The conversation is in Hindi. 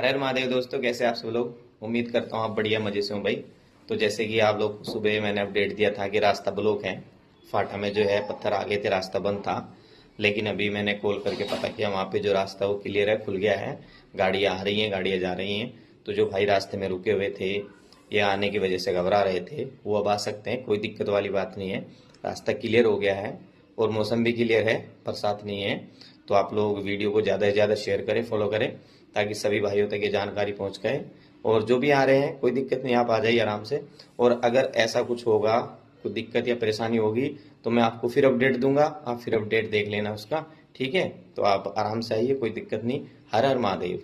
हर हर महादेव दोस्तों, कैसे आप सब लोग। उम्मीद करता हूँ आप बढ़िया मजे से हो भाई। तो जैसे कि आप लोग सुबह मैंने अपडेट दिया था कि रास्ता ब्लॉक है, फाटा में जो है पत्थर आ गए थे, रास्ता बंद था। लेकिन अभी मैंने कॉल करके पता किया, वहाँ पे जो रास्ता वो क्लियर है, खुल गया है। गाड़ियाँ आ रही हैं, गाड़ियाँ जा रही हैं। तो जो भाई रास्ते में रुके हुए थे या आने की वजह से घबरा रहे थे, वो अब आ सकते हैं, कोई दिक्कत वाली बात नहीं है। रास्ता क्लियर हो गया है और मौसम भी क्लियर है, बरसात नहीं है। तो आप लोग वीडियो को ज़्यादा से ज़्यादा शेयर करें, फॉलो करें, ताकि सभी भाइयों तक ये जानकारी पहुंच गए। और जो भी आ रहे हैं कोई दिक्कत नहीं, आप आ जाइए आराम से। और अगर ऐसा कुछ होगा, कोई दिक्कत या परेशानी होगी, तो मैं आपको फिर अपडेट दूंगा, आप फिर अपडेट देख लेना उसका। ठीक है, तो आप आराम से आइए, कोई दिक्कत नहीं। हर हर महादेव।